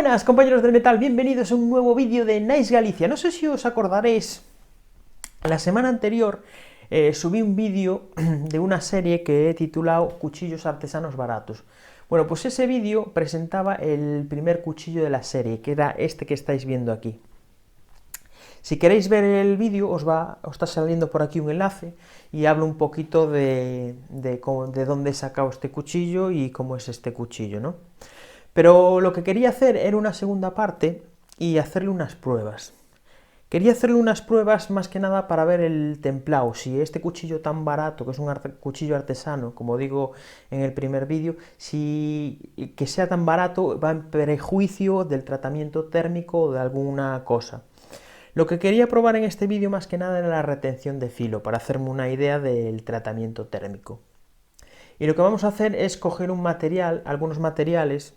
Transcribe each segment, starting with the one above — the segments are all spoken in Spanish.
Buenas compañeros del metal, bienvenidos a un nuevo vídeo de Nice Galicia. No sé si os acordaréis, la semana anterior subí un vídeo de una serie que he titulado Cuchillos artesanos baratos. Bueno, pues ese vídeo presentaba el primer cuchillo de la serie, que era este que estáis viendo aquí. Si queréis ver el vídeo, os está saliendo por aquí un enlace y hablo un poquito de dónde he sacado este cuchillo y cómo es este cuchillo, ¿no? Pero lo que quería hacer era una segunda parte y hacerle unas pruebas. Quería hacerle unas pruebas más que nada para ver el templado, si este cuchillo tan barato, que es un cuchillo artesano, como digo en el primer vídeo, si que sea tan barato va en prejuicio del tratamiento térmico o de alguna cosa. Lo que quería probar en este vídeo más que nada era la retención de filo, para hacerme una idea del tratamiento térmico. Y lo que vamos a hacer es coger un material, algunos materiales,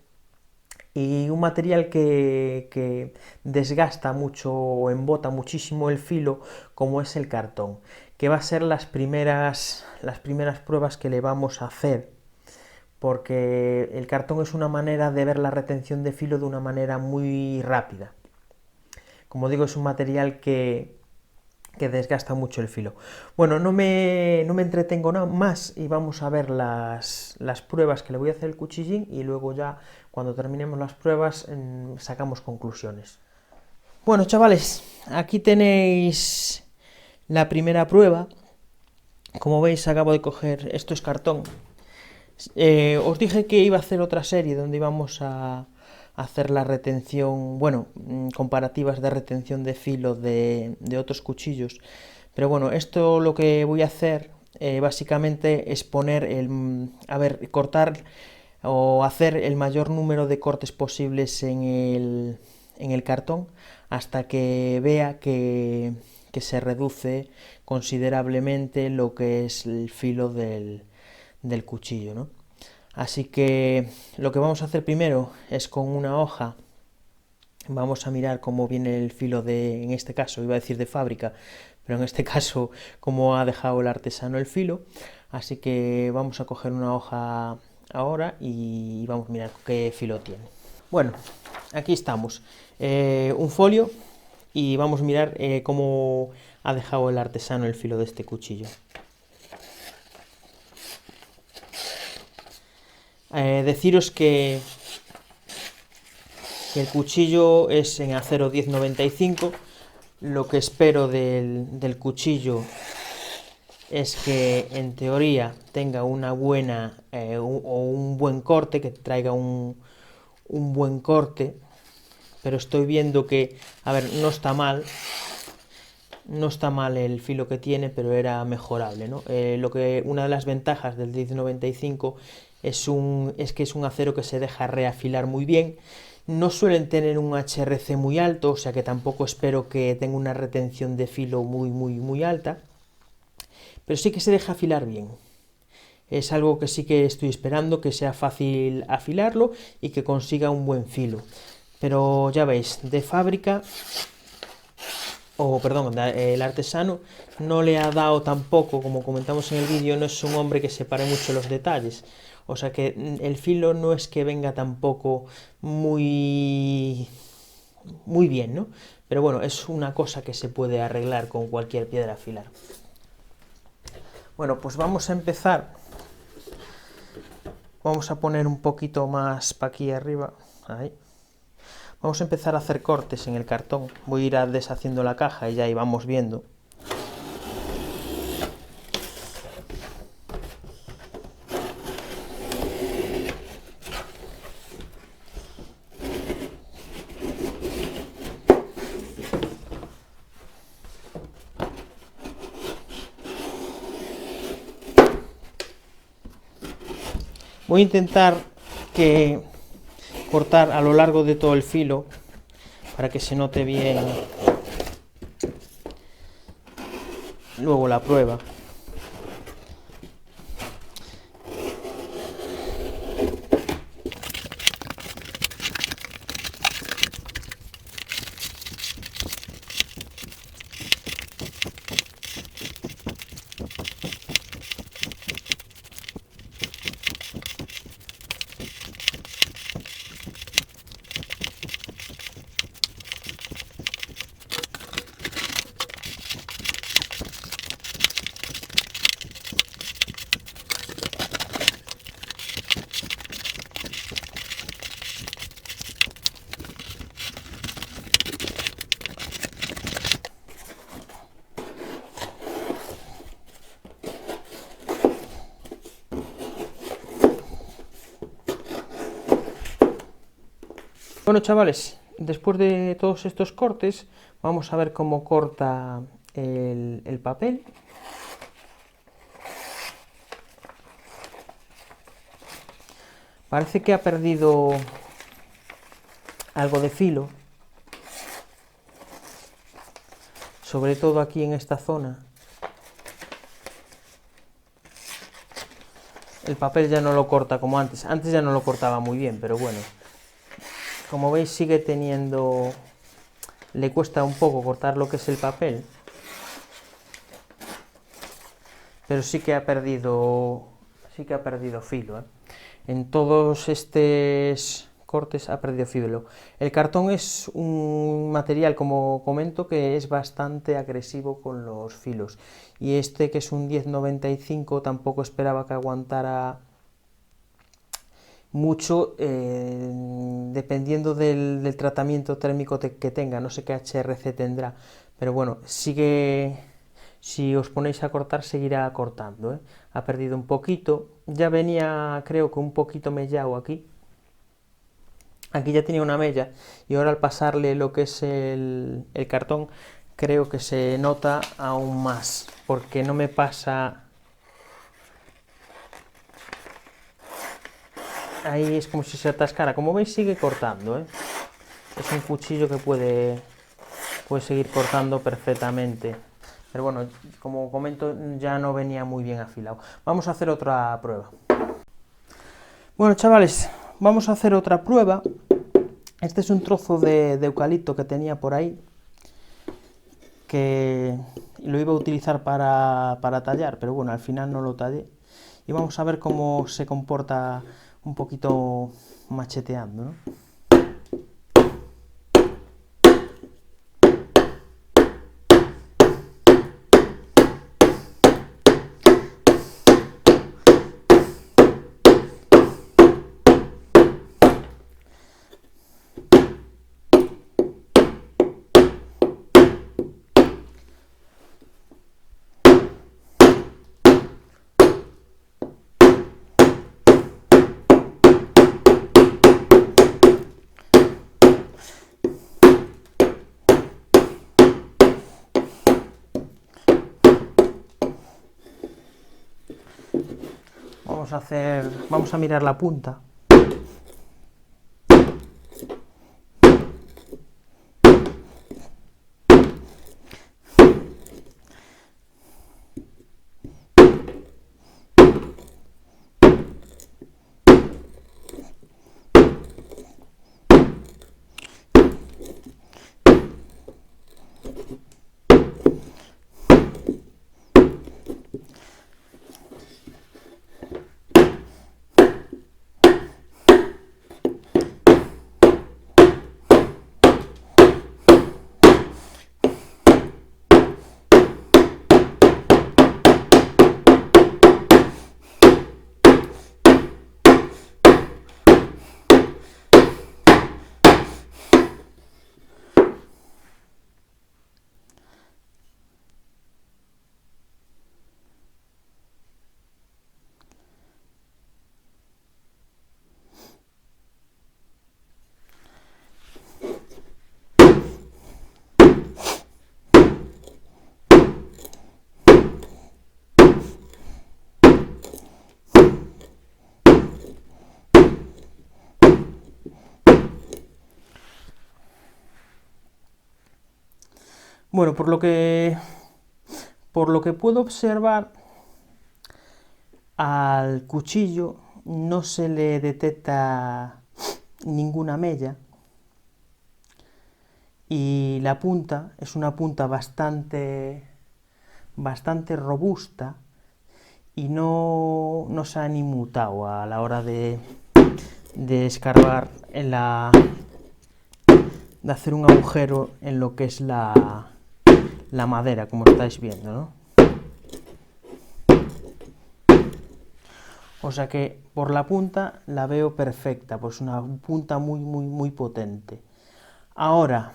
y un material que desgasta mucho o embota muchísimo el filo, como es el cartón, que va a ser las primeras pruebas que le vamos a hacer, porque el cartón es una manera de ver la retención de filo de una manera muy rápida. Como digo, es un material que desgasta mucho el filo. Bueno, no me entretengo nada más y vamos a ver las pruebas que le voy a hacer el cuchillín y luego ya cuando terminemos las pruebas sacamos conclusiones. Bueno, chavales, aquí tenéis la primera prueba. Como veis, acabo de coger, esto es cartón. Os dije que iba a hacer otra serie donde íbamos a hacer la retención, bueno, comparativas de retención de filo de otros cuchillos, pero bueno, esto lo que voy a hacer básicamente es poner cortar o hacer el mayor número de cortes posibles en el cartón hasta que vea que se reduce considerablemente lo que es el filo del cuchillo, ¿no? Así que lo que vamos a hacer primero es con una hoja, vamos a mirar cómo viene el filo en este caso, iba a decir de fábrica, pero en este caso cómo ha dejado el artesano el filo. Así que vamos a coger una hoja ahora y vamos a mirar qué filo tiene. Bueno, aquí estamos, un folio, y vamos a mirar cómo ha dejado el artesano el filo de este cuchillo. Deciros que el cuchillo es en acero 1095. Lo que espero del cuchillo es que en teoría tenga una buena o un buen corte, que traiga un buen corte, pero estoy viendo que, a ver, no está mal el filo que tiene, pero era mejorable, ¿no? Una de las ventajas del 1095 es que es un acero que se deja reafilar muy bien. No suelen tener un HRC muy alto, o sea que tampoco espero que tenga una retención de filo muy alta, pero sí que se deja afilar bien. Es algo que sí que estoy esperando, que sea fácil afilarlo y que consiga un buen filo. Pero ya veis, de fábrica, el artesano no le ha dado tampoco, como comentamos en el vídeo, no es un hombre que separe mucho los detalles. O sea que el filo no es que venga tampoco muy bien, ¿no? Pero bueno, es una cosa que se puede arreglar con cualquier piedra a afilar. Bueno, pues vamos a empezar. Vamos a poner un poquito más para aquí arriba. Ahí. Vamos a empezar a hacer cortes en el cartón. Voy a ir deshaciendo la caja y ya ahí vamos viendo. Voy a intentar cortar a lo largo de todo el filo para que se note bien luego la prueba. Bueno, chavales, después de todos estos cortes, vamos a ver cómo corta el papel. Parece que ha perdido algo de filo, sobre todo aquí en esta zona. El papel ya no lo corta como antes. Antes ya no lo cortaba muy bien, pero bueno. Como veis sigue teniendo... Le cuesta un poco cortar lo que es el papel. Pero sí que ha perdido filo, ¿eh? En todos estos cortes ha perdido filo. El cartón es un material, como comento, que es bastante agresivo con los filos. Y este, que es un 1095, tampoco esperaba que aguantara mucho, dependiendo del tratamiento térmico que tenga. No sé qué HRC tendrá, pero bueno, sigue... Si os ponéis a cortar, seguirá cortando, ¿eh? Ha perdido un poquito. Ya venía, creo que un poquito mellado aquí. Aquí ya tenía una mella y ahora al pasarle lo que es el cartón, creo que se nota aún más, porque no me pasa... Ahí es como si se atascara. Como veis, sigue cortando, ¿eh? Es un cuchillo que puede seguir cortando perfectamente. Pero bueno, como comento, ya no venía muy bien afilado. Vamos a hacer otra prueba. Bueno, chavales, vamos a hacer otra prueba. Este es un trozo de eucalipto que tenía por ahí, que lo iba a utilizar para tallar, pero bueno, al final no lo tallé. Y vamos a ver cómo se comporta un poquito macheteando, ¿no? Vamos a mirar la punta. Bueno, por lo que puedo observar, al cuchillo no se le detecta ninguna mella y la punta es una punta bastante robusta y no se ha ni mutado a la hora de escarbar de hacer un agujero en lo que es la madera, como estáis viendo, ¿no? O sea que por la punta la veo perfecta, pues una punta muy potente. Ahora,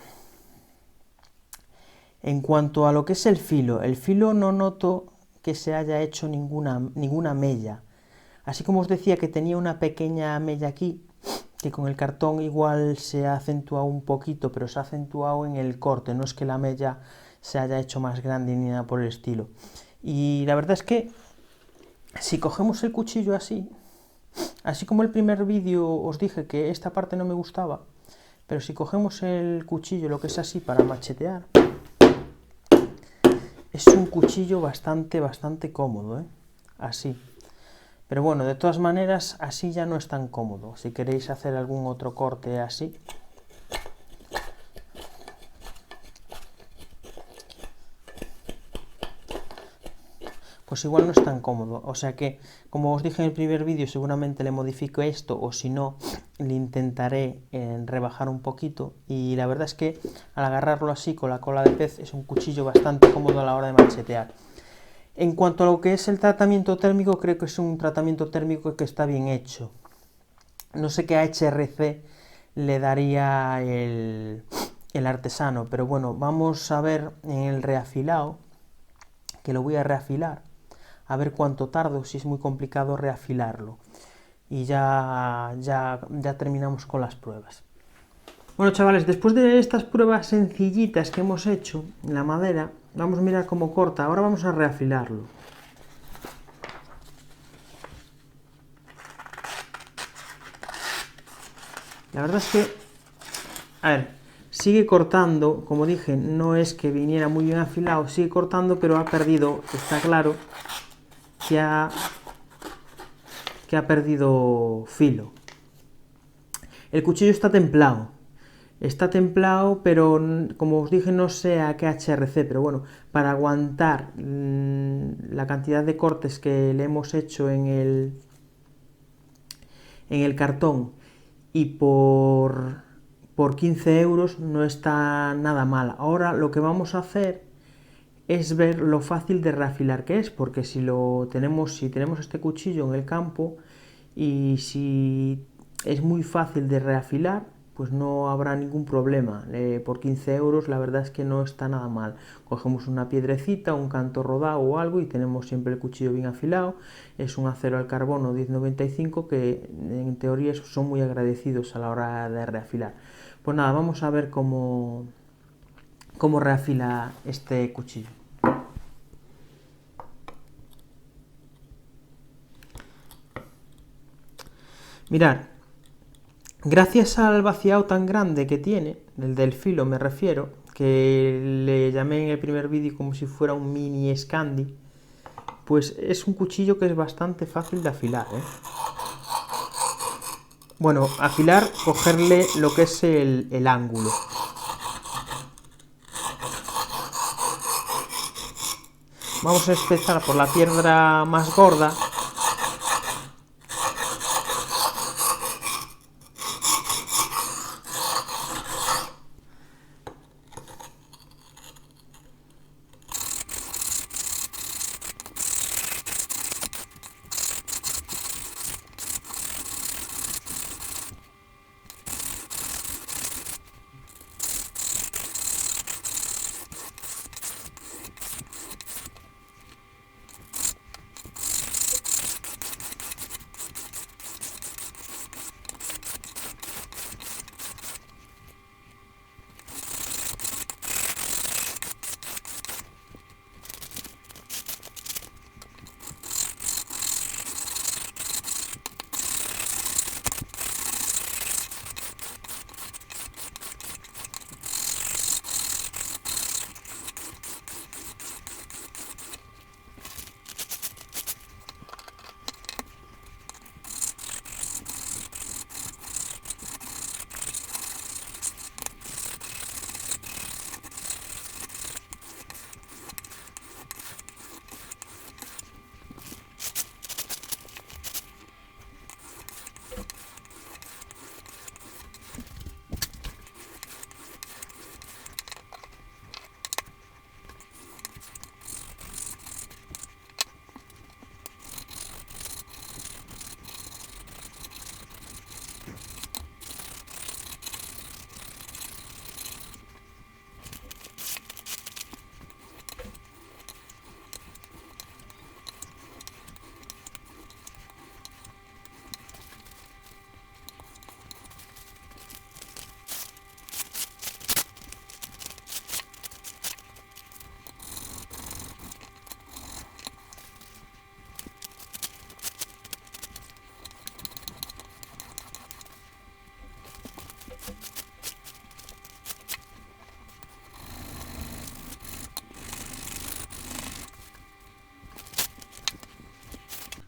en cuanto a lo que es el filo no noto que se haya hecho ninguna mella. Así como os decía que tenía una pequeña mella aquí, que con el cartón igual se ha acentuado un poquito, pero se ha acentuado en el corte, no es que la mella se haya hecho más grande ni nada por el estilo. Y la verdad es que si cogemos el cuchillo así, así como el primer vídeo os dije que esta parte no me gustaba, pero si cogemos el cuchillo, lo que es así para machetear, es un cuchillo bastante cómodo, ¿eh? Así. Pero bueno, de todas maneras, así ya no es tan cómodo. Si queréis hacer algún otro corte así, pues igual no es tan cómodo. O sea que, como os dije en el primer vídeo, seguramente le modifico esto, o si no, le intentaré rebajar un poquito. Y la verdad es que al agarrarlo así con la cola de pez es un cuchillo bastante cómodo a la hora de machetear. En cuanto a lo que es el tratamiento térmico, creo que es un tratamiento térmico que está bien hecho. No sé qué HRC le daría el artesano, pero bueno, vamos a ver en el reafilado, que lo voy a reafilar, a ver cuánto tardo, si es muy complicado reafilarlo. Y ya terminamos con las pruebas. Bueno, chavales, después de estas pruebas sencillitas que hemos hecho en la madera, vamos a mirar cómo corta. Ahora vamos a reafilarlo. La verdad es que, a ver, sigue cortando, como dije, no es que viniera muy bien afilado, sigue cortando, pero ha perdido, está claro, que ha perdido filo. El cuchillo está templado, pero como os dije, no sé a qué HRC, pero bueno, para aguantar la cantidad de cortes que le hemos hecho en el cartón y por 15 euros no está nada mal. Ahora lo que vamos a hacer es ver lo fácil de reafilar que es, porque si tenemos este cuchillo en el campo y si es muy fácil de reafilar, pues no habrá ningún problema. Por 15 euros la verdad es que no está nada mal. Cogemos una piedrecita, un canto rodado o algo y tenemos siempre el cuchillo bien afilado. Es un acero al carbono 1095 que en teoría son muy agradecidos a la hora de reafilar. Pues nada, vamos a ver cómo reafila este cuchillo. Mirad, gracias al vaciado tan grande que tiene, el del filo me refiero, que le llamé en el primer vídeo como si fuera un mini Scandi, pues es un cuchillo que es bastante fácil de afilar, ¿eh? Bueno, afilar, cogerle lo que es el ángulo. Vamos a empezar por la piedra más gorda.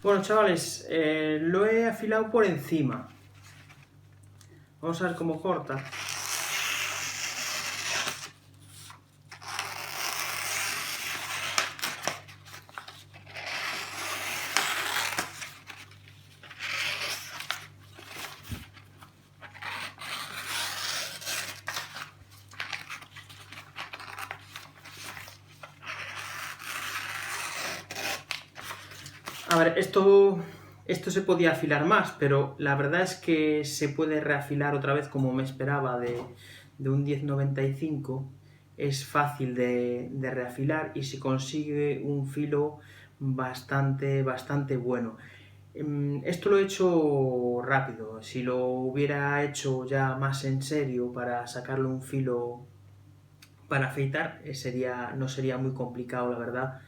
Bueno, chavales, lo he afilado por encima. Vamos a ver cómo corta. A ver, esto se podía afilar más, pero la verdad es que se puede reafilar otra vez como me esperaba de un 1095. Es fácil de reafilar y se consigue un filo bastante bueno. Esto lo he hecho rápido. Si lo hubiera hecho ya más en serio para sacarle un filo para afeitar, no sería muy complicado, la verdad,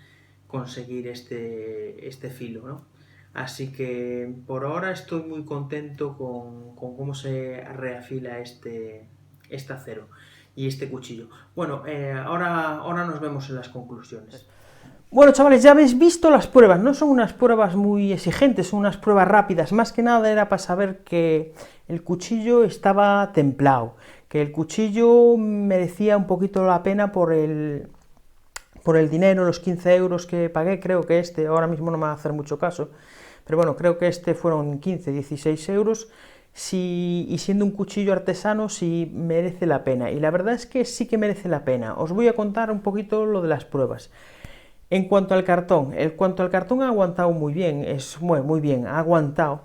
conseguir este filo, ¿no? Así que por ahora estoy muy contento con cómo se reafila este acero y este cuchillo. Bueno, ahora nos vemos en las conclusiones. Bueno, chavales, ya habéis visto las pruebas, no son unas pruebas muy exigentes, son unas pruebas rápidas, más que nada era para saber que el cuchillo estaba templado, que el cuchillo merecía un poquito la pena por el dinero, los 15 euros que pagué, creo que ahora mismo no me va a hacer mucho caso, pero bueno, creo que fueron 15, 16 euros, y siendo un cuchillo artesano, sí merece la pena, y la verdad es que sí que merece la pena. Os voy a contar un poquito lo de las pruebas. En cuanto al cartón, ha aguantado muy bien, muy bien, ha aguantado,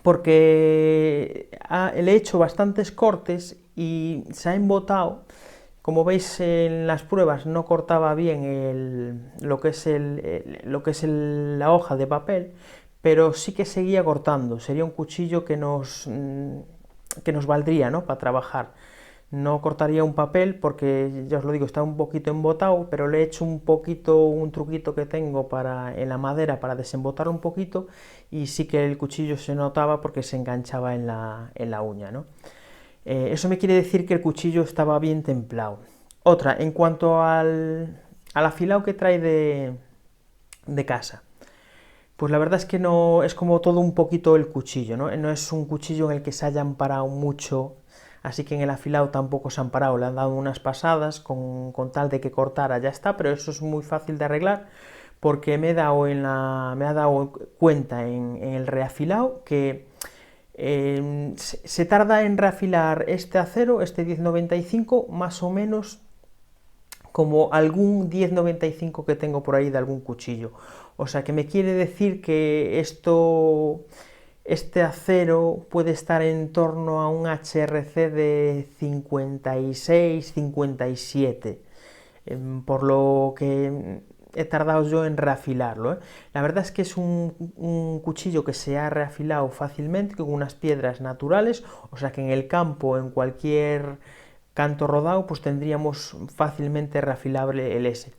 porque le he hecho bastantes cortes y se ha embotado. Como veis en las pruebas no cortaba bien lo que es la hoja de papel, pero sí que seguía cortando. Sería un cuchillo que nos valdría, ¿no?, para trabajar. No cortaría un papel porque, ya os lo digo, está un poquito embotado, pero le he hecho un truquito que tengo en la madera para desembotar un poquito, y sí que el cuchillo se notaba porque se enganchaba en la uña, ¿no? Eso me quiere decir que el cuchillo estaba bien templado. Otra, en cuanto al afilado que trae de casa, pues la verdad es que no es como todo un poquito el cuchillo, ¿no? No es un cuchillo en el que se haya amparado mucho, así que en el afilado tampoco se ha amparado, le han dado unas pasadas con tal de que cortara, ya está, pero eso es muy fácil de arreglar, porque me ha dado cuenta en el reafilado que se tarda en reafilar este acero, este 1095, más o menos como algún 1095 que tengo por ahí de algún cuchillo. O sea que me quiere decir que este acero puede estar en torno a un HRC de 56, 57, por lo que he tardado yo en reafilarlo, ¿eh? La verdad es que es un cuchillo que se ha reafilado fácilmente con unas piedras naturales, o sea que en el campo, en cualquier canto rodado, pues tendríamos fácilmente reafilable el S.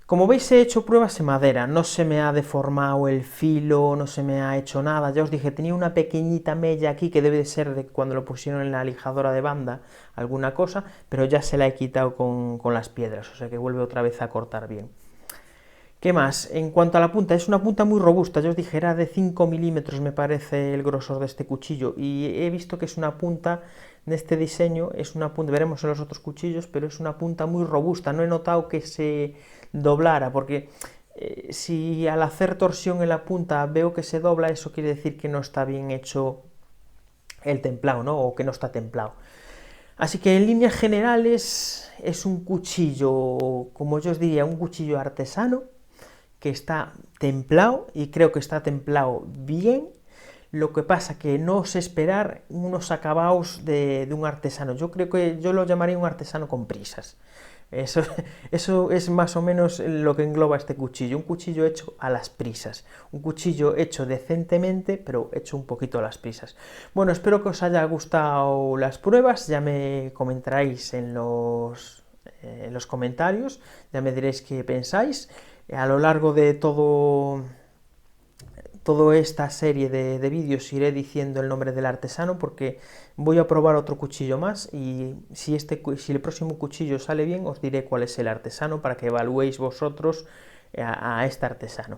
Como veis, he hecho pruebas en madera, no se me ha deformado el filo, no se me ha hecho nada. Ya os dije, tenía una pequeñita mella aquí que debe de ser de cuando lo pusieron en la lijadora de banda, alguna cosa, pero ya se la he quitado con las piedras, o sea que vuelve otra vez a cortar bien. ¿Qué más? En cuanto a la punta, es una punta muy robusta, yo os dije, era de 5 milímetros me parece el grosor de este cuchillo, y he visto que es una punta de este diseño, es una punta, veremos en los otros cuchillos, pero es una punta muy robusta, no he notado que se doblara, porque si al hacer torsión en la punta veo que se dobla, eso quiere decir que no está bien hecho el templado, ¿no?, o que no está templado. Así que en líneas generales es un cuchillo, como yo os diría, un cuchillo artesano, que está templado, y creo que está templado bien. Lo que pasa que no sé esperar unos acabados de un artesano. Yo creo que yo lo llamaría un artesano con prisas. Eso es más o menos lo que engloba este cuchillo. Un cuchillo hecho a las prisas. Un cuchillo hecho decentemente, pero hecho un poquito a las prisas. Bueno, espero que os haya gustado las pruebas. Ya me comentaréis en los comentarios. Ya me diréis qué pensáis. A lo largo de toda esta serie de vídeos iré diciendo el nombre del artesano, porque voy a probar otro cuchillo más, y si el próximo cuchillo sale bien os diré cuál es el artesano para que evaluéis vosotros a este artesano.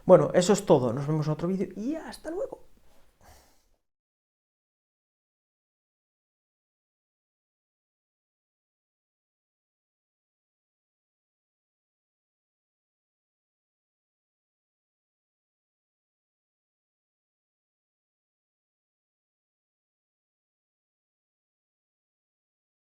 Bueno, eso es todo, nos vemos en otro vídeo y hasta luego.